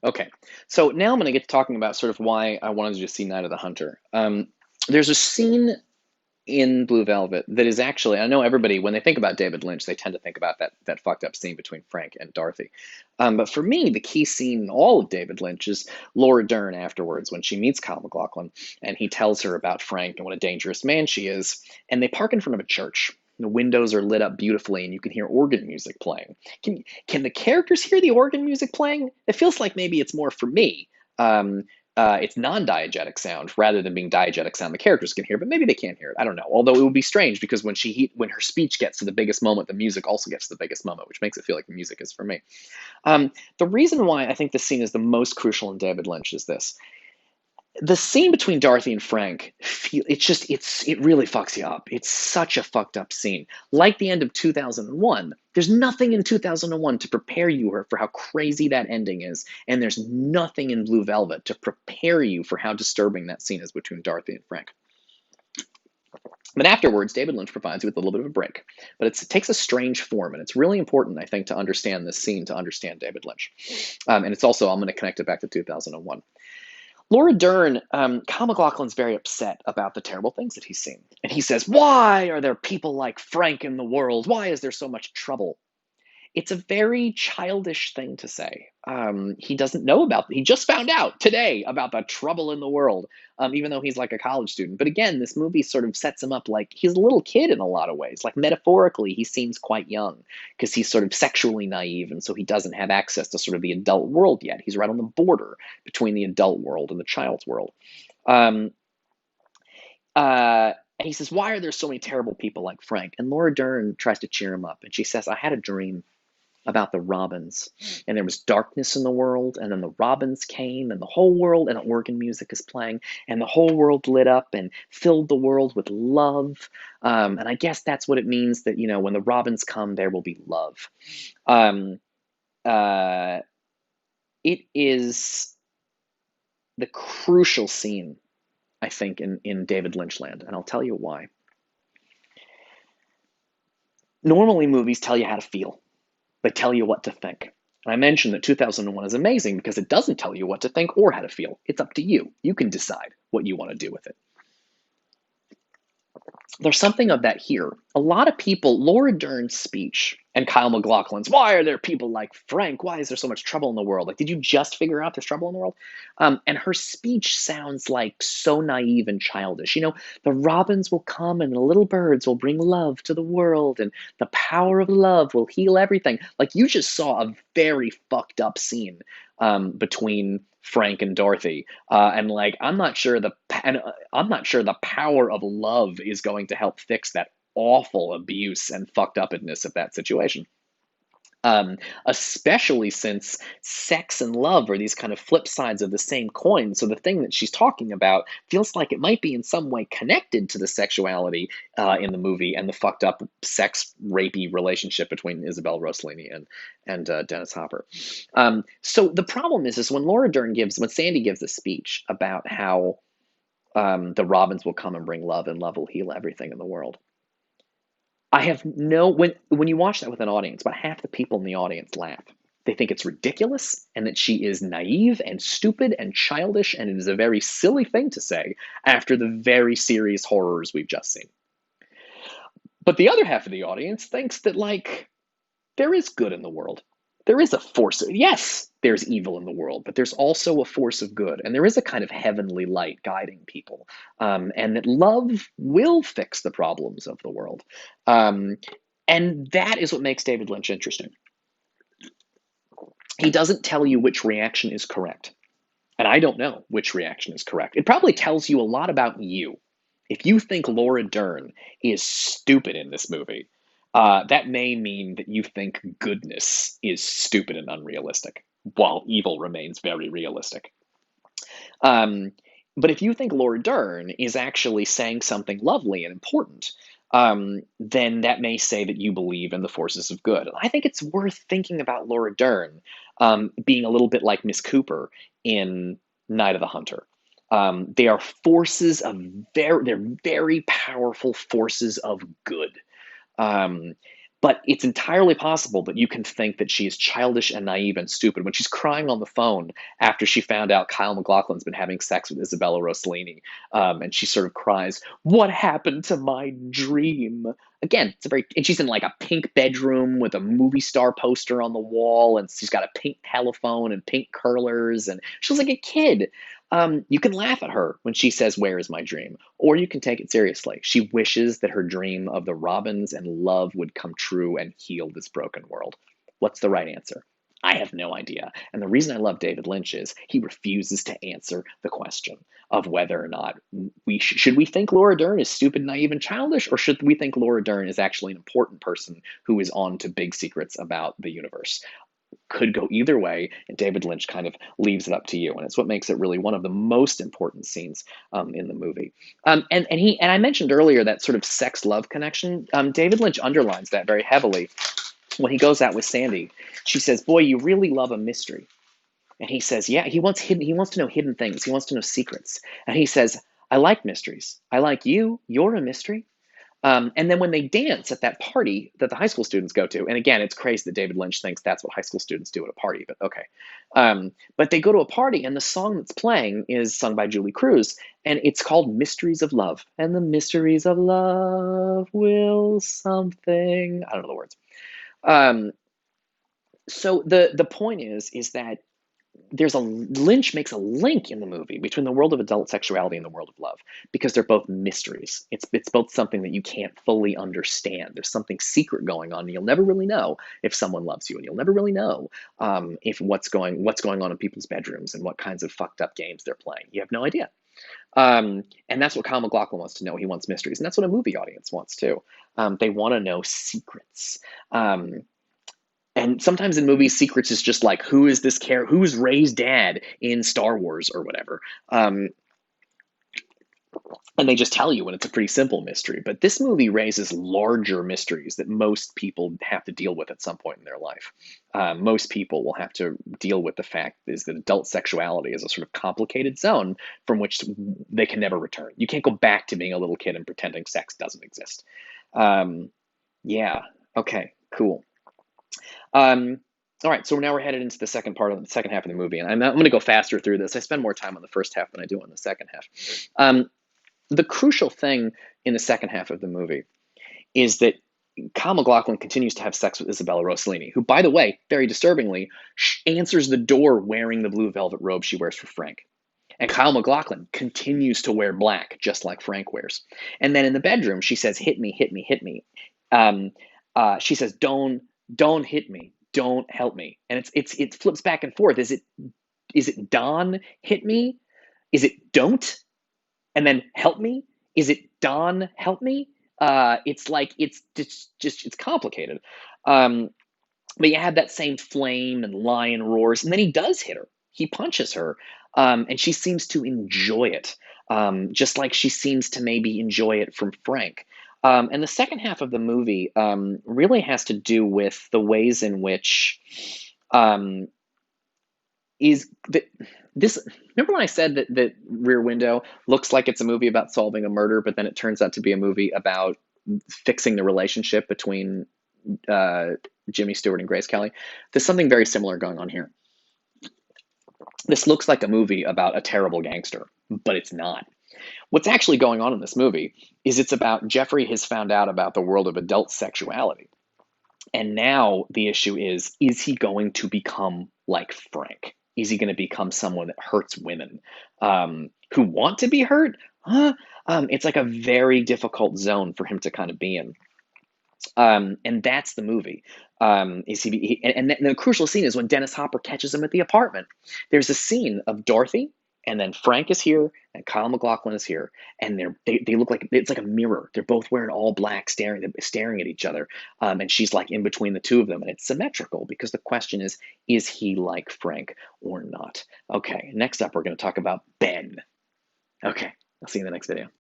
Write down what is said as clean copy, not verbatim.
Okay, so now I'm going to get to talking about sort of why I wanted to just see Night of the Hunter. There's a scene in Blue Velvet that is actually, I know everybody, when they think about David Lynch, they tend to think about that fucked up scene between Frank and Dorothy. But for me, the key scene in all of David Lynch is Laura Dern afterwards when she meets Kyle MacLachlan and he tells her about Frank and what a dangerous man she is. And they park in front of a church. The windows are lit up beautifully and you can hear organ music playing. Can the characters hear the organ music playing? It feels like maybe it's more for me. Um, it's non-diegetic sound rather than being diegetic sound the characters can hear, but maybe they can't hear it. I don't know. Although it would be strange because when her speech gets to the biggest moment, the music also gets to the biggest moment, which makes it feel like the music is for me. The reason why I think this scene is the most crucial in David Lynch is this: the scene between Dorothy and Frank, it really fucks you up. It's such a fucked up scene. Like the end of 2001, there's nothing in 2001 to prepare you for how crazy that ending is, and there's nothing in Blue Velvet to prepare you for how disturbing that scene is between Dorothy and Frank. But afterwards, David Lynch provides you with a little bit of a break. But it takes a strange form, and it's really important, I think, to understand this scene, to understand David Lynch. And it's also, I'm going to connect it back to 2001. Laura Dern, Kyle MacLachlan's very upset about the terrible things that he's seen. And he says, "Why are there people like Frank in the world? Why is there so much trouble?" It's a very childish thing to say. He doesn't know he just found out today about the trouble in the world, even though he's like a college student. But again, this movie sort of sets him up like he's a little kid in a lot of ways. Like metaphorically, he seems quite young because he's sort of sexually naive, and so he doesn't have access to sort of the adult world yet. He's right on the border between the adult world and the child's world. Um, and he says, "Why are there so many terrible people like Frank?" And Laura Dern tries to cheer him up, and she says, "I had a dream about the robins, and there was darkness in the world, and then the robins came, and the whole world, and the organ music is playing, and the whole world lit up and filled the world with love. And I guess that's what it means that, when the robins come, there will be love." Um, uh, it is the crucial scene, I think, in David Lynch land, and I'll tell you why. Normally, movies tell you how to feel. They tell you what to think. And I mentioned that 2001 is amazing because it doesn't tell you what to think or how to feel. It's up to you. You can decide what you want to do with it. There's something of that here. A lot of people, Laura Dern's speech and Kyle MacLachlan's, "Why are there people like Frank? Why is there so much trouble in the world?" Like, did you just figure out there's trouble in the world? And her speech sounds like so naive and childish. The robins will come and the little birds will bring love to the world, and the power of love will heal everything. Like, you just saw a very fucked up scene between Frank and Dorothy, and like I'm not sure the power of love is going to help fix that awful abuse and fucked upness of that situation. Um, Especially since sex and love are these kind of flip sides of the same coin. So the thing that she's talking about feels like it might be in some way connected to the sexuality in the movie and the fucked up sex rapey relationship between Isabel Rossellini and Dennis Hopper. So the problem is when when Sandy gives a speech about how the robins will come and bring love, and love will heal everything in the world. I have no when you watch that with an audience, about half the people in the audience laugh. They think it's ridiculous and that she is naive and stupid and childish, and it is a very silly thing to say after the very serious horrors we've just seen. But the other half of the audience thinks that, like, there is good in the world. There is a force. Yes, there's evil in the world, but there's also a force of good, and there is a kind of heavenly light guiding people, and that love will fix the problems of the world. Um, and that is what makes David Lynch interesting. He doesn't tell you which reaction is correct, and I don't know which reaction is correct. It probably tells you a lot about you. If you think Laura Dern is stupid in this movie, that may mean that you think goodness is stupid and unrealistic, while evil remains very realistic. Um, but if you think Laura Dern is actually saying something lovely and important, then that may say that you believe in the forces of good. And I think it's worth thinking about Laura Dern being a little bit like Miss Cooper in Night of the Hunter. They are they're very powerful forces of good. Um, But it's entirely possible that you can think that she is childish and naive and stupid when she's crying on the phone after she found out Kyle MacLachlan's been having sex with Isabella Rossellini. And she sort of cries, "What happened to my dream?" Again, it's a very, and she's in like a pink bedroom with a movie star poster on the wall, and she's got a pink telephone and pink curlers, and she looks like a kid. You can laugh at her when she says, "Where is my dream?" Or you can take it seriously. She wishes that her dream of the robins and love would come true and heal this broken world. What's the right answer? I have no idea. And the reason I love David Lynch is he refuses to answer the question of whether or not should we think Laura Dern is stupid, naive, and childish, or should we think Laura Dern is actually an important person who is on to big secrets about the universe? Could go either way, and David Lynch kind of leaves it up to you, and it's what makes it really one of the most important scenes in the movie. And I mentioned earlier that sort of sex love connection. David Lynch underlines that very heavily when he goes out with Sandy. She says, "Boy, you really love a mystery," and he says, "Yeah, he wants hidden. He wants to know hidden things. He wants to know secrets." And he says, "I like mysteries. I like you. You're a mystery." And then when they dance at that party that the high school students go to, and again, it's crazy that David Lynch thinks that's what high school students do at a party, but okay. But they go to a party, and the song that's playing is sung by Julie Cruz, and it's called Mysteries of Love. And the mysteries of love will something. I don't know the words. Um, so the point is that there's a Lynch makes a link in the movie between the world of adult sexuality and the world of love because they're both mysteries. It's both something that you can't fully understand. There's something secret going on, and you'll never really know if someone loves you, and you'll never really know if what's going on in people's bedrooms and what kinds of fucked up games they're playing. You have no idea. And that's what Kyle MacLachlan wants to know. He wants mysteries, and that's what a movie audience wants too. They want to know secrets. And sometimes in movies, secrets is just like, who is this character? Who's Rey's dad in Star Wars or whatever? And they just tell you when it's a pretty simple mystery. But this movie raises larger mysteries that most people have to deal with at some point in their life. Most people will have to deal with the fact is that adult sexuality is a sort of complicated zone from which they can never return. You can't go back to being a little kid and pretending sex doesn't exist. Yeah. Okay. Cool. Um, all right, so now we're headed into the second part of the second half of the movie, and I'm going to go faster through this. I spend more time on the first half than I do on the second half. The crucial thing in the second half of the movie is that Kyle MacLachlan continues to have sex with Isabella Rossellini, who, by the way, very disturbingly, answers the door wearing the blue velvet robe she wears for Frank. And Kyle MacLachlan continues to wear black, just like Frank wears. And then in the bedroom, she says, "Hit me, hit me, hit me." Um, she says, don't hit me, don't help me," and it flips back and forth. Is it Don hit me? Is it don't? And then help me? Is it Don help me? It's like it's just it's complicated. Um, but you have that same flame and lion roars, and then he does hit her. He punches her, and she seems to enjoy it, just like she seems to maybe enjoy it from Frank. And the second half of the movie really has to do with the ways in which um, is that this. Remember when I said that Rear Window looks like it's a movie about solving a murder, but then it turns out to be a movie about fixing the relationship between uh, Jimmy Stewart and Grace Kelly? There's something very similar going on here. This looks like a movie about a terrible gangster, but it's not. What's actually going on in this movie is it's about Jeffrey has found out about the world of adult sexuality. And now the issue is he going to become like Frank? Is he going to become someone that hurts women who want to be hurt? Huh? It's like a very difficult zone for him to kind of be in. And that's the movie. And the crucial scene is when Dennis Hopper catches him at the apartment. There's a scene of Dorothy, and then Frank is here, and Kyle MacLachlan is here, and they look like it's like a mirror. They're both wearing all black, staring at each other, and she's like in between the two of them, and it's symmetrical because the question is he like Frank or not? Okay, next up we're going to talk about Ben. Okay, I'll see you in the next video.